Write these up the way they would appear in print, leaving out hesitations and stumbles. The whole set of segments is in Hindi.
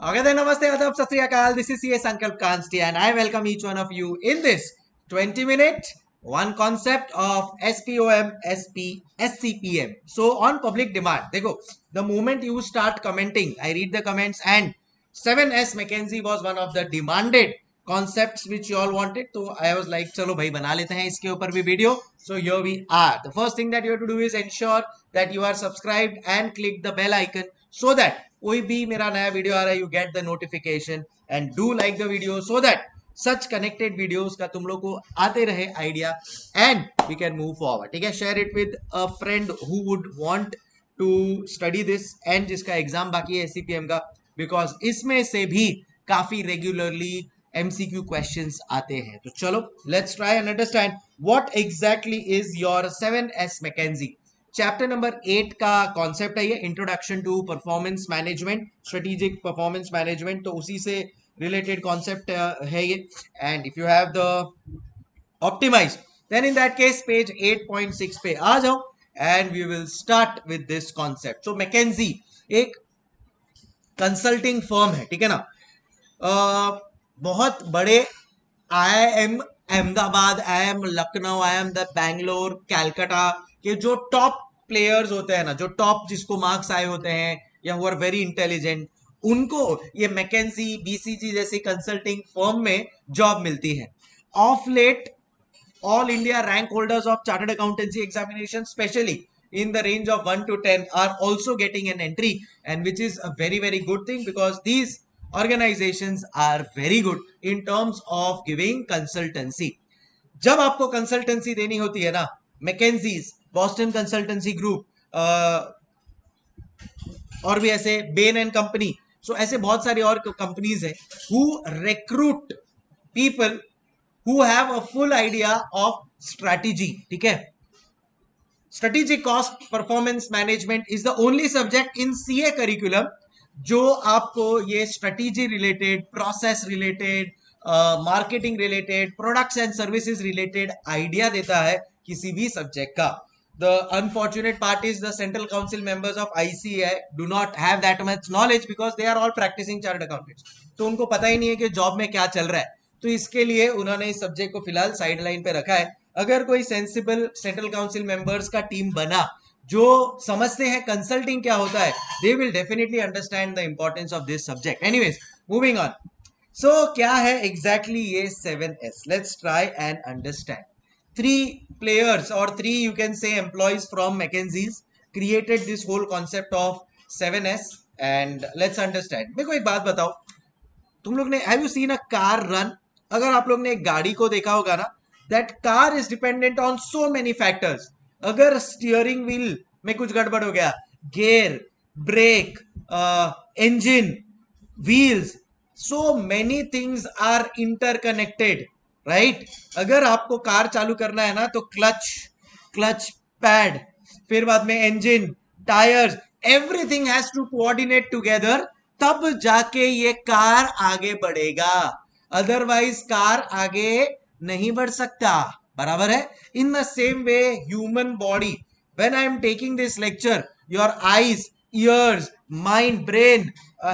Okay, then namaste, adab, sat sri akal. This is CS Sankalp Kansti, and I welcome each one of you in this 20-minute one concept of SPOM, SP, SCPM. So on public demand, देखो, the moment you start commenting, I read the comments, and 7S McKenzie was one of the demanded concepts which you all wanted. So I was like, चलो भाई बना लेते हैं इसके ऊपर भी video. So here we are. The first thing that you have to do is ensure that you are subscribed and click the bell icon so that कोई भी मेरा नया वीडियो आ रहा है you get the notification and do like the video so that such connected videos का तुम लोग को आते रहे idea and we can move forward. ठीक है, share it with a friend who would want to study this and जिसका एग्जाम बाकी है SCPM का, बिकॉज इसमें से भी काफी रेगुलरली एमसीक्यू क्वेश्चंस आते हैं. तो चलो let's try and understand what exactly is your 7S McKinsey. Chapter number 8 का कॉन्सेप्ट है ये, introduction to performance management, strategic performance management. तो उसी से रिलेटेड कॉन्सेप्ट है ये. And if you have the optimize then in that case page 8.6 पे आ जाओ and we will start with this concept. So McKinsey एक कंसल्टिंग फर्म है, ठीक है ना. बहुत बड़े IIM Ahmedabad, IIM Lucknow, IIM the Bangalore, Calcutta के जो टॉप प्लेयर्स होते हैं ना, जो टॉप जिसको मार्क्स आए होते हैं या हु आर वेरी इंटेलिजेंट, उनको ये मैकेंजी, BCG जैसी कंसल्टिंग फर्म में जॉब मिलती है. Of late all India rank holders of chartered accountancy examination, especially in the range of 1 to 10, are also getting an entry, and which is a very very good thing because these organizations are very good in terms of giving consultancy. जब आपको कंसल्टेंसी देनी होती है ना, मैकेंजीज, बॉस्टन कंसल्टेंसी ग्रुप, और भी ऐसे बेन एंड कंपनी, सो ऐसे बहुत सारी और कंपनीज है who recruit people who have a full idea of strategy. ठीक है, strategic cost performance management is the only subject in CA curriculum जो आपको ये strategy related, process related, marketing related, products and services related idea देता है किसी भी subject का. The unfortunate part is the central council members of ICAI do not have that much knowledge because they are all practicing chartered accountants. तो उनको पता ही नहीं है कि जॉब में क्या चल रहा है. तो इसके लिए उन्होंने इस सब्जेक्ट को फिलहाल साइड लाइन पे रखा है. अगर कोई सेंसिबल सेंट्रल काउंसिल मेंबर्स का टीम बना जो समझते हैं कंसल्टिंग क्या होता है, they will definitely understand the importance of this subject. Anyways, moving on. So क्या है एग्जैक्टली ये 7S? Let's try and understand. Three players or three, you can say, employees from McKinsey's created this whole concept of 7S. And let's understand. मेरे को एक बात बताओ, तुम लोग ने have you seen a car run? अगर आप लोग ने एक गाड़ी को देखा होगा ना, that car is dependent on so many factors. अगर स्टीयरिंग व्हील में कुछ गड़बड़ हो गया, gear, brake, engine, wheels, so many things are interconnected, right. अगर आपको कार चालू करना है ना, तो क्लच, क्लच पैड, फिर बाद में engine, tyres, everything has to coordinate together, तब जाके ये कार आगे बढ़ेगा. अदरवाइज कार आगे नहीं बढ़ सकता. बराबर है. इन the same way human body, when I am taking this lecture, your eyes, ears, mind, brain,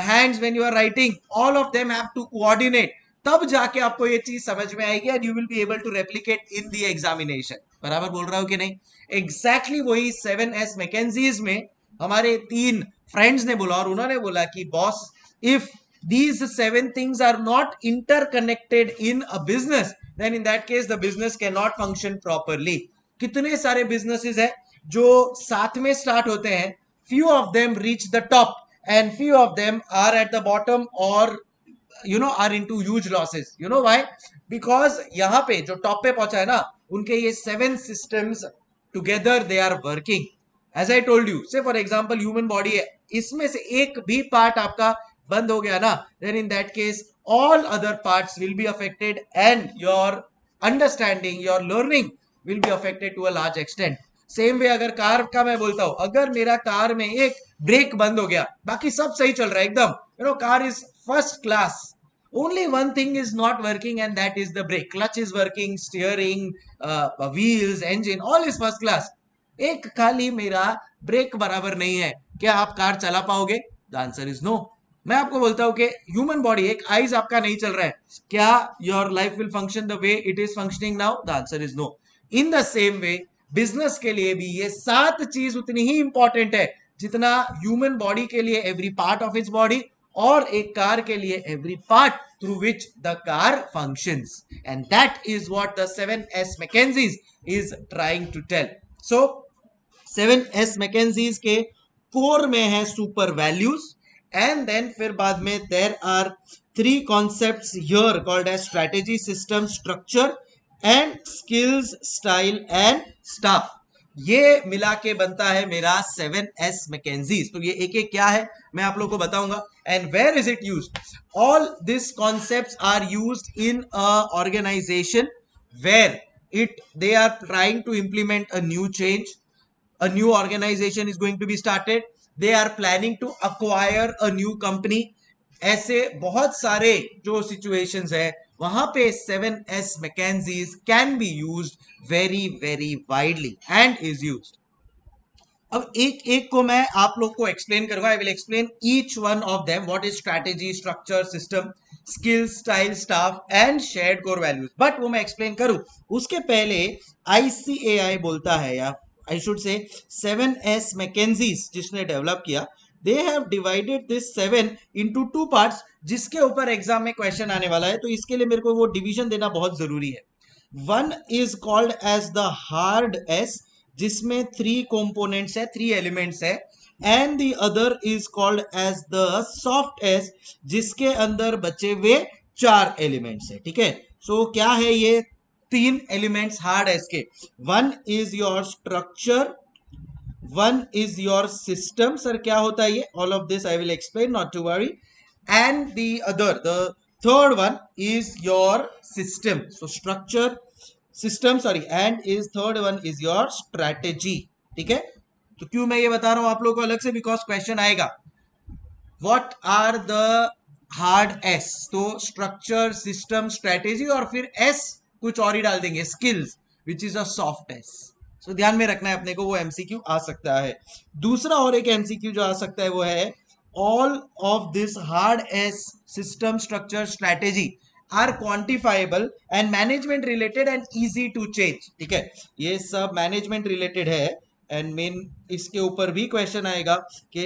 hands, when you are writing, all of them have to coordinate. तब जाके आपको ये चीज समझ में आएगी and you will be able to replicate in the examination. बराबर बोल रहा हूं कि नहीं? एग्जैक्टली वही 7S मैकेंजीज में हमारे 3 फ्रेंड्स ने बोला, और उन्होंने बोला कि boss, if these 7 things are not interconnected in a business, then in that case the business cannot function properly. कितने सारे businesses है जो साथ में स्टार्ट होते हैं, few of them reach the top and few of them are at the bottom or are into huge losses. You know why? Because यहाँ पे जो टॉप पे पहुंचा है ना, उनके ये 7 systems together they are working. As I told you, say for example human body है, इसमें से एक भी पार्ट आपका बंद हो गया ना, then in that case all other parts will be affected and your understanding, your learning will be affected to a large extent. Same way अगर कार का मैं बोलता हूं, अगर मेरा कार में एक ब्रेक बंद हो गया, बाकी सब सही चल रहा है एकदम, car is first class, only one thing is not working and that is the brake. Clutch is working, steering, wheels, engine, all is first class. एक खाली मेरा ब्रेक बराबर नहीं है, क्या आप कार चला पाओगे? The answer is no. मैं आपको बोलता हूं कि ह्यूमन बॉडी, एक आईज आपका नहीं चल रहा है, क्या your life will function the way it is functioning now? The answer is no. In the same way business के लिए भी ये 7 चीज उतनी ही इंपॉर्टेंट है जितना ह्यूमन बॉडी के लिए every part of its body, और एक कार के लिए every part through which the car functions. And that is what the 7S McKinsey's is trying to tell. So 7S McKinsey's के कोर में है सुपर वैल्यूज, एंड देन फिर बाद में there are 3 concepts here called as strategy, system, structure and skills, style and staff. ये मिला के बनता है मेरा 7S मैकेंजीज। तो ये एक एक क्या है मैं आप लोगों को बताऊंगा। And where is it used? All this concepts are used in a organization where they are trying to implement a new change, a new organization is going to be started, they are planning to acquire a new company। ऐसे बहुत सारे जो situations है वहां पे 7S McKinsey's can be used very very widely and is used. अब एक एक को मैं आप लोग को एक्सप्लेन करूंगा। आई will explain each one of them, what is strategy, structure, system, skills, style, staff and shared core values. But वो मैं एक्सप्लेन करूं उसके पहले ICAI बोलता है, या आई शुड से 7S मैकेंजीज जिसने डेवलप किया, they have divided this 7 into 2 parts, जिसके ऊपर एग्जाम में क्वेश्चन आने वाला है। तो इसके लिए मेरे को वो डिवीजन देना बहुत जरूरी है। One is called as the hard S, जिसमें 3 कंपोनेंट्स है, 3 एलिमेंट्स है, and the other is called as the soft S, जिसके अंदर बचे हुए 4 एलिमेंट्स है। ठीक है, सो क्या है ये 3 एलिमेंट्स हार्ड एस के? One is your structure, one is your system. Sir क्या होता है ये? All of this I will explain, not to worry. And the other, the third one is your system. So structure, system, sorry, and is third one is your strategy. ठीक है, तो क्यों मैं ये बता रहा हूं आप लोगों को अलग से? बिकॉज क्वेश्चन आएगा what are the hard S. तो स्ट्रक्चर, सिस्टम, स्ट्रैटेजी, और फिर एस कुछ और ही डाल देंगे, skills, which is a soft S. So ध्यान में रखना है अपने को, वो एमसीक्यू आ सकता है। दूसरा और एक एमसीक्यू जो आ सकता है वो है all of this hard S, system, structure, strategy are quantifiable and management related and easy to change. ठीक है, ये सब मैनेजमेंट रिलेटेड है, एंड मेन इसके ऊपर भी क्वेश्चन आएगा कि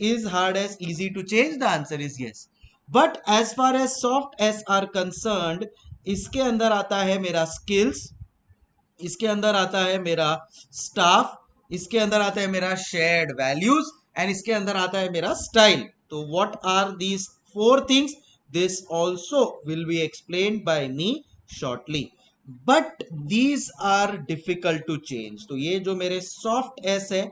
is hard S easy to change? The answer is yes. But as far as soft S are concerned, इसके अंदर आता है मेरा स्किल्स, इसके अंदर आता है मेरा स्टाफ, इसके अंदर आता है मेरा शेयर्ड वैल्यूज, एंड इसके अंदर आता है मेरा स्टाइल। तो what are these 4 things? This also will be explained by me shortly, but these are difficult to change। तो ये जो मेरे soft S है,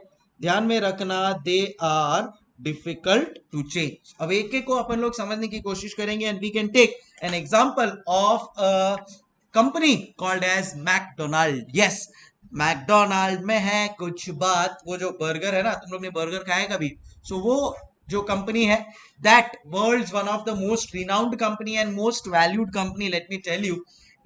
ध्यान में रखना, they are difficult to change। अब एक एक को अपन लोग समझने की कोशिश करेंगे, and we can take an example of a company called as McDonald। yes, McDonald में है कुछ बात, वो जो बर्गर है ना, तुम लोग ने बर्गर खाया कभी? सो वो जो कंपनी है, that world's one of the most renowned company and most valued company, let me tell you,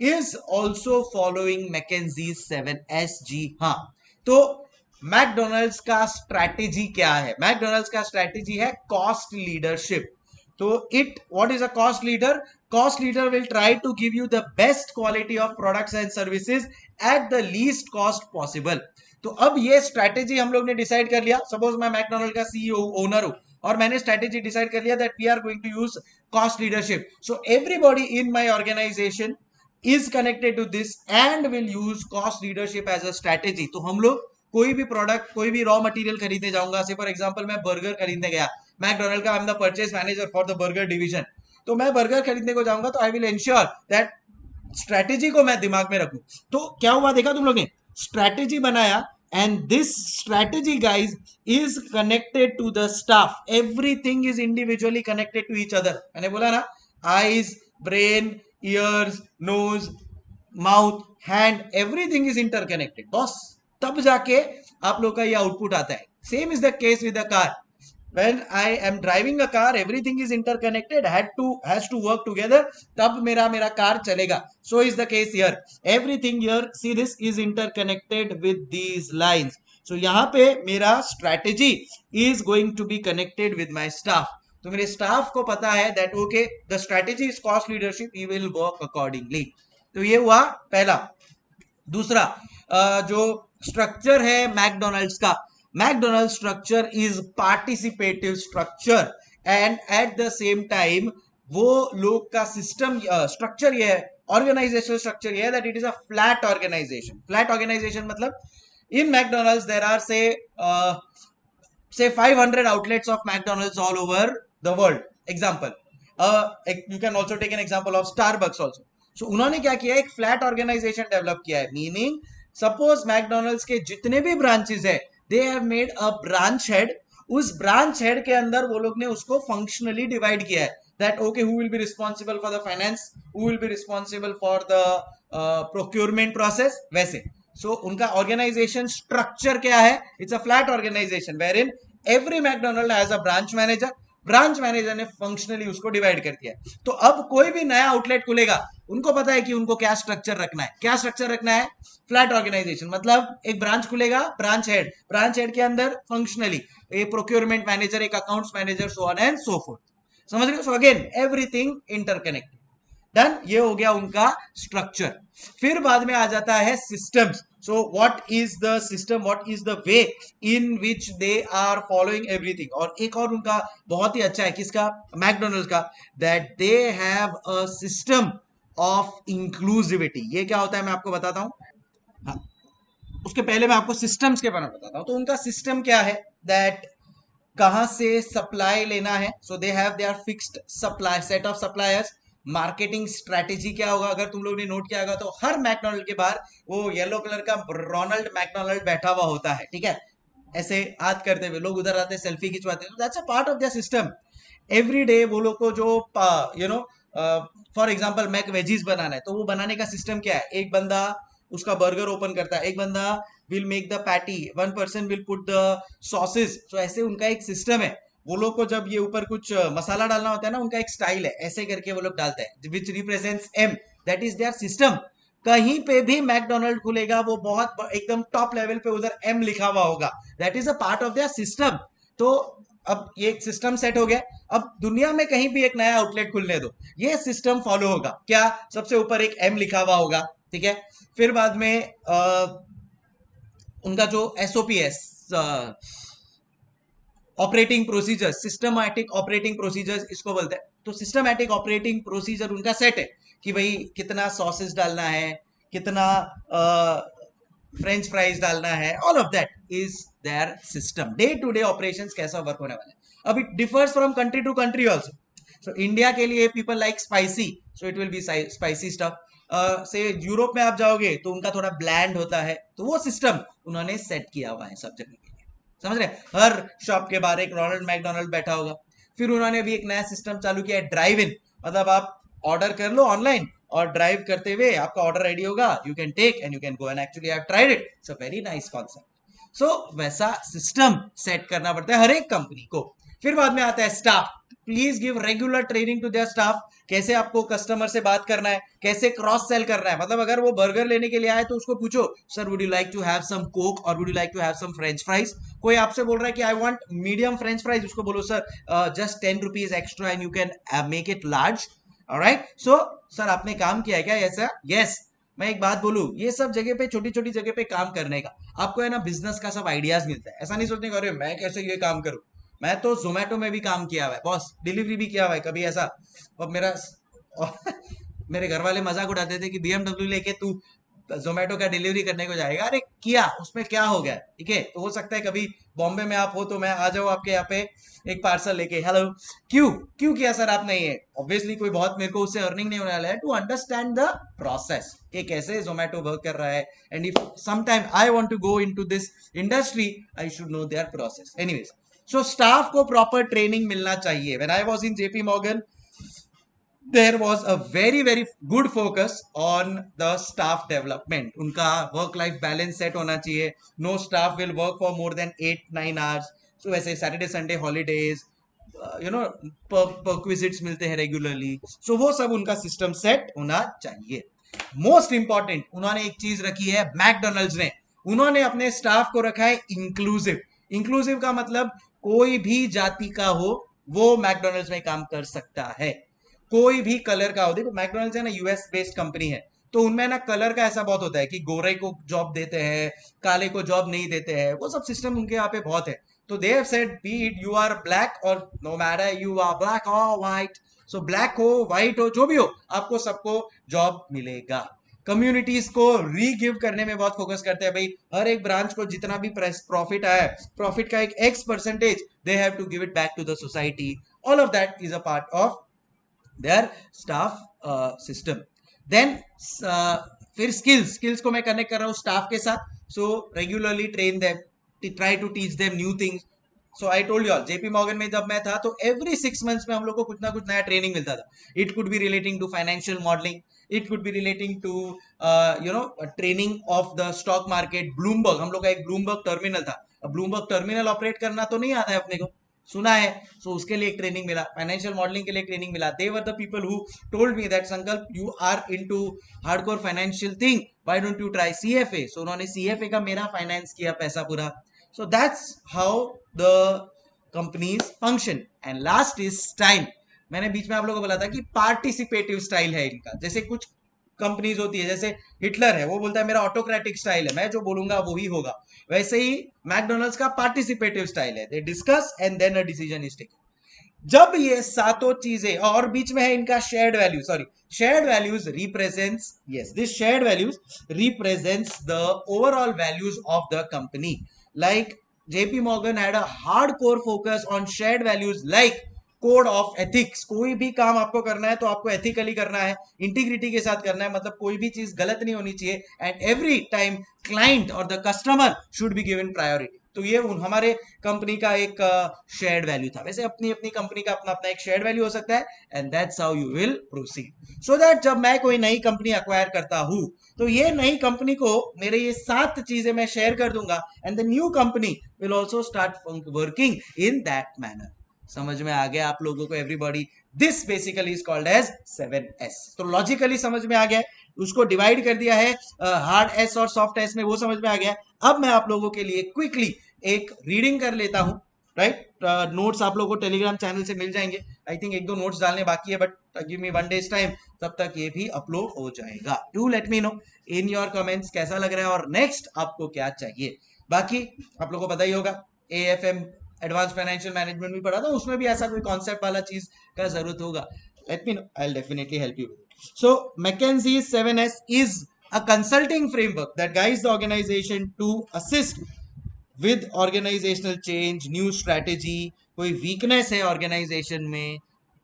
is also following McKinsey's 7S। जी हाँ, तो मैकडोनल्ड्स का स्ट्रैटेजी क्या है? मैकडोनल्ड्स का स्ट्रैटेजी है कॉस्ट लीडरशिप। तो it, what is a cost leader? Cost leader will try to give you the best quality of products and services at the least cost possible। तो अब ये स्ट्रैटेजी हम लोग ने डिसाइड कर लिया। सपोज मैं मैकडोनल्ड का सीईओ ओनर हूं और मैंने स्ट्रैटेजी डिसाइड कर लिया that we are going to use cost leadership. So everybody in my organization is connected to this and will use cost leadership as a strategy. तो हम लोग कोई भी प्रोडक्ट, कोई भी रॉ मटेरियल खरीदने जाऊंगा, से फॉर एग्जांपल मैं बर्गर खरीदने गया मैकडोनल्ड का, I am the purchase manager for the burger division, तो मैं बर्गर खरीदने को जाऊंगा तो I will ensure that strategy को मैं दिमाग में रखूं। तो क्या हुआ देखा तुम लोग ने? स्ट्रैटेजी बनाया, and this strategy guys is connected to the staff. Everything is individually connected to each other. मैंने बोला ना, eyes, brain, ears, nose, mouth, hand, everything is interconnected boss, तब जाके आप लोग का ये आउटपुट आता है। Same is the case with the car. When I am driving a car, everything is interconnected, has to work together, तब मेरा कार चलेगा। So is the case here, everything here, see this is interconnected with these lines। So यहाँ पे मेरा strategy is going to be connected with my staff। तो मेरे स्टाफ को पता है that okay the strategy is cost leadership, he will work accordingly. तो ये हुआ पहला। दूसरा जो स्ट्रक्चर है मैकडोनल्ड्स का, McDonald structure is participative structure and at the same time वो लोग का सिस्टम स्ट्रक्चर ये है, ऑर्गेनाइजेशनल स्ट्रक्चर ये है that it is a flat organisation. Flat organisation मतलब in McDonald's there are say 500 outlets of McDonald's all over the world. Example, you can also take an example of Starbucks also. So उन्होंने क्या किया, एक फ्लैट ऑर्गेनाइजेशन डेवलप किया है, मीनिंग सपोज मैकडोनल्ड्स के जितने भी ब्रांचेस है they have made a branch head, उस ब्रांच हेड के अंदर वो लोग ने उसको फंक्शनली डिवाइड किया है that okay who will be responsible for the finance, who will be responsible for the procurement process, वैसे। सो उनका ऑर्गेनाइजेशन स्ट्रक्चर क्या है, it's a flat organization where in every McDonald has a branch manager, branch manager ने फंक्शनली उसको डिवाइड कर दिया है। तो अब कोई भी नया आउटलेट खुलेगा, उनको पता है कि उनको क्या स्ट्रक्चर रखना है, क्या स्ट्रक्चर रखना है, फ्लैट ऑर्गेनाइजेशन। मतलब एक ब्रांच खुलेगा, ब्रांच हेड के अंदर फंक्शनली एक प्रोक्योरमेंट मैनेजर, एक accounts manager, so on and so fourth. समझ रहे हो? So again everything interconnected. Done, ये हो गया उनका स्ट्रक्चर। फिर बाद में आ जाता है systems. So what is the system, what is the way in which they are following everything. और एक और उनका बहुत ही अच्छा है, किसका, मैकडोनल्ड्स का, that they have a system of inclusivity. ये क्या होता है मैं आपको बताता हूं। हाँ, उसके पहले मैं आपको सिस्टम्स के बारे में बताता हूं। तो उनका सिस्टम क्या है, दैट कहां से सप्लाई लेना है, so they have their fixed supply set of suppliers. Marketing strategy क्या होगा, अगर तुम लोग ने नोट किया होगा तो हर मैकडोनल्ड के बाहर वो येलो कलर का रोनाल्ड मैकडोनल्ड बैठा हुआ होता है, ठीक है, ऐसे हाथ करते हुए लोग उधर आते सेल्फी खिंचवाते हैं। That's a part of there system. Every day वो लोग को जो फॉर एग्जांपल मैक वेजीज बनाना है, तो वो बनाने का सिस्टम क्या है, एक बंदा उसका बर्गर ओपन करता है, एक बंदा will make the patty, one person will put the sauces. तो ऐसे उनका एक सिस्टम है। वो लोग को जब ये ऊपर कुछ मसाला डालना होता है ना, उनका एक स्टाइल है, ऐसे करके वो लोग डालते हैं which represents them, that is their system. कहीं पे भी मैकडोनल्ड खुलेगा वो बहुत एकदम टॉप लेवल पे उधर एम लिखा हुआ होगा, that is a part of there system. तो अब ये एक सिस्टम सेट हो गया। अब दुनिया में कहीं भी एक नया आउटलेट खुलने दो, ये सिस्टम फॉलो होगा। क्या, सबसे ऊपर एक एम लिखा हुआ होगा, ठीक है। फिर बाद में उनका जो SOPs, operating procedure, systematic operating procedure इसको बोलते हैं। तो सिस्टमैटिक ऑपरेटिंग प्रोसीजर उनका सेट है कि भाई कितना सॉसेस डालना है, कितना फ्रेंच फ्राइज डालना है, all of that is their system. Day to day operations कैसा वर्क होने वाला है। अब it differs from country to country also. So India के लिए people like spicy, so it will be spicy stuff. Say Europe में आप जाओगे तो उनका थोड़ा ब्लैंड होता है, तो वो सिस्टम उन्होंने सेट किया हुआ है सब जगह के लिए। समझ रहे, हर शॉप के बाहर एक रोनाल्ड मैकडोनल्ड बैठा होगा। फिर उन्होंने भी एक नया सिस्टम चालू किया है, ड्राइव इन। मतलब आप ऑर्डर कर लो ऑनलाइन और ड्राइव करते हुए आपका ऑर्डर रेडी होगा, you can take and you can go and actually I have tried it, it's a very nice concept. So वैसा सिस्टम सेट करना पड़ता है हर एक कंपनी को। फिर बाद में आता है staff. Please give regular training to their staff, कैसे आपको कस्टमर से बात करना है, कैसे क्रॉस सेल करना है। मतलब अगर वो बर्गर लेने के लिए आए तो उसको पूछो, sir would you like to have some coke और would you like to have some French fries. कोई आपसे बोल रहा है कि I want medium French fries, उसको बोलो sir just 10 rupees extra and you can make it large. Alright, so sir आपने काम किया है क्या ऐसा? यस। मैं एक बात बोलूं, ये सब जगह पे, छोटी छोटी जगह पे काम करने का आपको है ना, बिजनेस का सब आइडियाज मिलता है। ऐसा नहीं सोचने का अरे मैं कैसे ये काम करूं। मैं तो जोमेटो में भी काम किया हुआ है बॉस, डिलीवरी भी किया हुआ है कभी ऐसा। और मेरा मेरे घर वाले मजाक उड़ाते थे कि बीएमडब्ल्यू लेके तू जोमेटो का डिलीवरी करने को जाएगा। अरे किया, उसमें क्या हो गया, ठीक है। तो हो सकता है कभी बॉम्बे में आप हो तो मैं आ जाऊँ आपके यहाँ पे एक पार्सल लेके। हेलो, क्यों क्यों किया सर आपने ये? ऑब्वियसली कोई बहुत मेरे को उससे अर्निंग नहीं होने वाला है, टू अंडरस्टैंड द प्रोसेस कि कैसे जोमेटो वर्क कर रहा है। And if some time I want to go into this industry, I should know their process. Anyways, so staff को प्रॉपर ट्रेनिंग मिलना चाहिए। When I was in JP Morgan, there was a very good focus on the staff development. उनका वर्क लाइफ बैलेंस सेट होना चाहिए। No staff will work for more than 8-9 hours. So वैसे Saturday Sunday holidays, you know, perquisites मिलते हैं रेगुलरली। सो वो सब उनका सिस्टम सेट होना चाहिए। मोस्ट इंपॉर्टेंट उन्होंने एक चीज रखी है मैकडोनल्ड्स ने, उन्होंने अपने स्टाफ को रखा है इंक्लूसिव। इंक्लूसिव का मतलब कोई भी जाति का हो वो मैकडोनल्ड्स में काम कर सकता है। कोई भी कलर का हो, देखो मैकडोनल्ड्स है ना यूएस बेस्ड कंपनी है, तो उनमें ना कलर का ऐसा बहुत होता है कि गोरे को जॉब देते हैं, काले को जॉब नहीं देते हैं, वो सब सिस्टम उनके यहाँ पे बहुत है। तो they have said be it you are black और no matter you are black और व्हाइट, सो ब्लैक हो व्हाइट हो जो भी हो आपको सबको जॉब मिलेगा। कम्युनिटीज को रीगिव करने में बहुत फोकस करते हैं भाई, हर एक ब्रांच को जितना भी प्रॉफिट आया है, प्रॉफिट का एक X percentage they have to give it back to the society. All of that is a part of their staff system. Then फिर स्किल्स को मैं कनेक्ट कर रहा हूँ स्टाफ के साथ, so regularly train them, try to teach them new things. So I told you all, JP Morgan में जब मैं था तो एवरी 6 मंथ्स में हम लोग को कुछ ना कुछ नया ट्रेनिंग मिलता था। It could be relating to financial modelling, it could be relating to training of the stock market. Bloomberg, हम लोग का एक ब्लूमबर्ग टर्मिनल था, अब ब्लूमबर्ग टर्मिनल ऑपरेट करना तो नहीं आता है अपने को, सुना है, सो उसके लिए एक ट्रेनिंग मिला, फाइनेंशियल मॉडलिंग के लिए ट्रेनिंग मिला। They were the people who told me that Sankalp you are into hardcore financial thing, why don't you try CFA. So उन्होंने सीएफए का मेरा फाइनेंस किया पैसा पूरा। So that's how the companies function. And last is style. मैंने बीच में आप लोगों को बोला था कि पार्टिसिपेटिव स्टाइल है इनका। जैसे कुछ कंपनीज होती है, जैसे हिटलर है, वो बोलता है मेरा ऑटोक्रेटिक स्टाइल है, मैं जो बोलूंगा वही होगा। वैसे ही मैकडोनल्ड्स का पार्टिसिपेटिव स्टाइल है, they discuss and then a decision is taken. जब ये सातों चीजें, और बीच में है इनका shared value, sorry shared values represents, yes this shared values represents the overall values of the company. Like JP Morgan had a hardcore focus on shared values like code of ethics. कोई भी काम आपको करना है तो आपको एथिकली करना है, इंटीग्रिटी के साथ करना है, मतलब कोई भी चीज गलत नहीं होनी चाहिए। एंड एवरी टाइम क्लाइंट और the customer should be given priority. तो ये हमारे कंपनी का एक शेयर्ड वैल्यू था। वैसे अपनी अपनी कंपनी का अपना अपना एक शेयर्ड वैल्यू हो सकता है, and that's how you will proceed, so that जब मैं कोई नई कंपनी अक्वायर करता हूं तो ये नई कंपनी को मेरे ये 7 चीजें मैं शेयर कर दूंगा, and the new company will also start working in that manner. समझ में आ गया आप लोगों को everybody? This basically is called as 7S। तो लॉजिकली समझ में आ गया, उसको डिवाइड कर दिया है हार्ड एस और सॉफ्ट एस में, वो समझ में आ गया। अब मैं आप लोगों के लिए क्विकली एक रीडिंग कर लेता हूं, राइट? नोट्स आप लोगों को टेलीग्राम चैनल से मिल जाएंगे। आई थिंक 1-2 नोट्स डालने बाकी है, but give me 1 days time, तब तक ये भी अपलोड हो जाएगा। Do let me no in your comments कैसा लग रहा है और नेक्स्ट आपको क्या चाहिए। बाकी आप लोगों को पता ही होगा, AFM एडवांस फाइनेंशियल मैनेजमेंट भी पढ़ा था, उसमें भी ऐसा कोई कॉन्सेप्ट वाला चीज का जरूरत होगा, let me know, I will definitely help you. So McKinsey 7S is a consulting framework that guides the organization to assist with organizational change, new strategy, कोई weakness है organization में,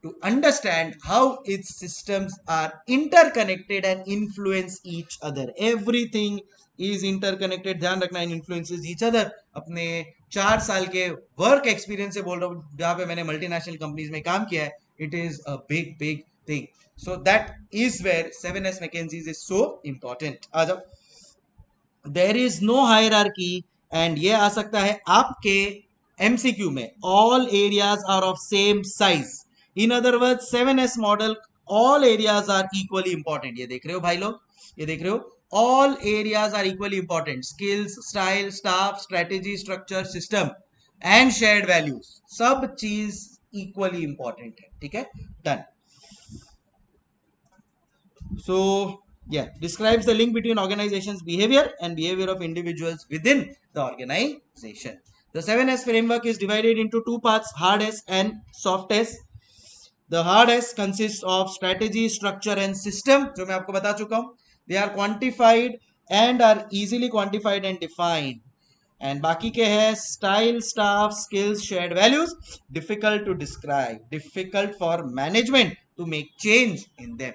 to understand how its systems are interconnected and influence each other. Everything is interconnected, ध्यान रखना, and influences each other। अपने 4 साल के वर्क एक्सपीरियंस से बोल रहा हूँ, जहां पे मैंने मल्टीनेशनल कंपनीज में काम किया है, it is a big big thing. So that is where 7S McKinsey's is so important. आ जाओ। There is no hierarchy, and ये आ सकता है आपके MCQ में, all areas are of same size. In other word 7S model, all areas are equally important. ये देख रहे हो भाई लोग, ये देख रहे हो, all areas are equally important, skills, style, staff, strategy, structure, system and shared values, सब चीज equally important है, ठीक है? Done. So yeah, describes the link between organization's behavior and behavior of individuals within the organization. The 7S framework is divided into 2 parts, hard S and soft S. The hard S consists of strategy, structure and system, जो मैं आपको बता चुका हूं। They are quantified and are easily quantified and defined. And बाकी के हैं style, staff, skills, shared values, difficult to describe, difficult for management to make change in them.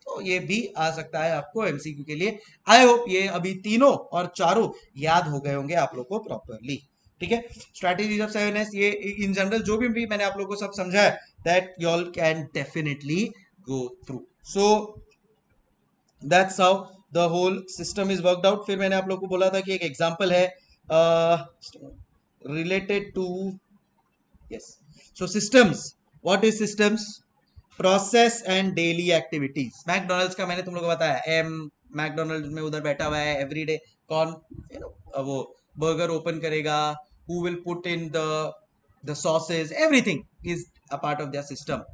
तो ये भी आ सकता है आपको MCQ के लिए। आई होप ये अभी तीनों और चारों याद हो गए होंगे आप लोग को प्रॉपरली, ठीक है? स्ट्रैटेजीज ऑफ 7S, ये इन जनरल जो भी मैंने आप लोग को सब समझा है, that you all can definitely go through. So that's how the whole system is worked out. फिर मैंने आप लोग को बोला था कि एक एग्जांपल है related to, yes, so systems, what is systems? Process and daily activities. McDonald's का मैंने तुम लोग को बताया, मैकडोनल्ड्स में उधर बैठा हुआ है एवरीडे, कौन वो बर्गर ओपन करेगा, who will put in the sauces, everything is a part of their system.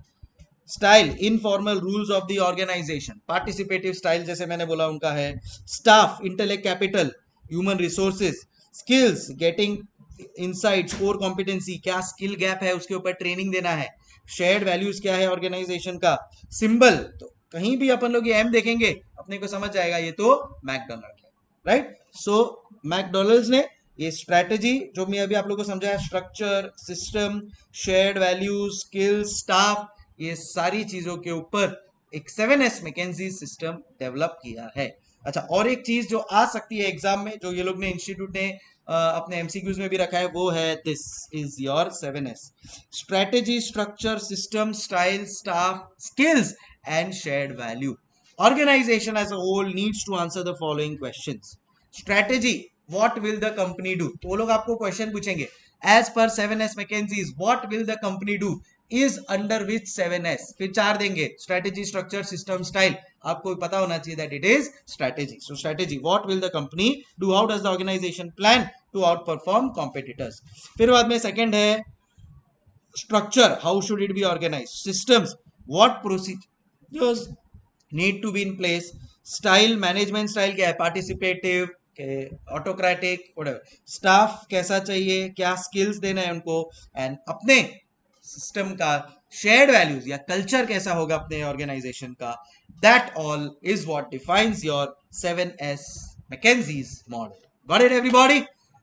Style informal rules of the organisation, participative style जैसे मैंने बोला उनका है. Staff intellect capital, human resources, skills getting insights, core competency, क्या स्किल गैप है उसके ऊपर ट्रेनिंग देना है. शेयर्ड वैल्यूज क्या है ऑर्गेनाइजेशन का. सिंबल, तो कहीं भी अपन लोग ये एम देखेंगे अपने को समझ जाएगा ये तो मैकडोनल्ड है, राइट. सो मैकडोनल्ड्स ने ये स्ट्रैटेजी जो मैं अभी आप लोगों को समझाया, structure, system, shared values, skills, staff, ये सारी चीजों के ऊपर एक 7S मैकेंजी सिस्टम डेवलप किया है. अच्छा, और एक चीज जो आ सकती है एग्जाम में, जो ये लोग ने इंस्टीट्यूट ने अपने एमसीक्यूज में भी रखा है, वो है this is your 7S: strategy, structure, system, style, staff, skills and shared value. Organisation as a whole needs to answer the following questions. Strategy, what will the company do. तो वो लोग आपको क्वेश्चन पूछेंगे एज पर 7S McKinsey's what will the company do is under which 7S. फिर 4 देंगे, स्ट्रेटेजी, स्ट्रक्चर, सिस्टम, स्टाइल. आपको पता होना चाहिए that it is strategy. So strategy, what will the company do, how does the organisation plan to outperform competitors. फिर बाद में सेकंड है structure, how should it be organise. Systems, what procedures need to be in place. Style, management style क्या है, पार्टिसिपेटिव, ऑटोक्रेटिक, स्टाफ कैसा चाहिए, क्या स्किल्स देना है उनको, एंड अपने सिस्टम का शेयर्ड वैल्यूज या कल्चर कैसा होगा अपने ऑर्गेनाइजेशन का. That all is what defines your 7S McKinsey's model. Got it everybody.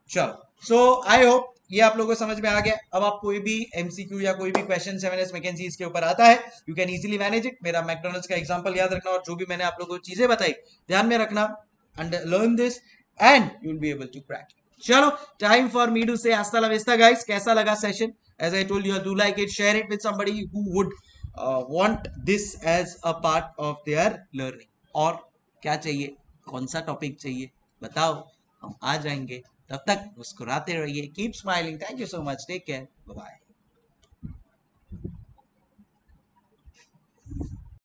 चलो, सो आई होप ये आप लोगों को समझ में आ गया. अब आप कोई भी एमसीक्यू या कोई भी क्वेश्चन 7S मैकेंजीज के ऊपर आता है, you can easily manage it. मेरा मैकडोनल्ड्स का एग्जांपल याद रखना, और जो भी मैंने आप लोगों को चीजें बताई ध्यान में रखना, and learn this and you'll be able to crack it. चलो, time for me to say hasta la vista guys. कैसा लगा session? As I told you, do like it, share it with somebody who would want this as a part of their learning. और क्या चाहिए, कौन सा टॉपिक चाहिए बताओ, हम आ जाएंगे. तब तक मुस्कुराते रहिए. Keep smiling. Thank you so much. Take care. Bye bye.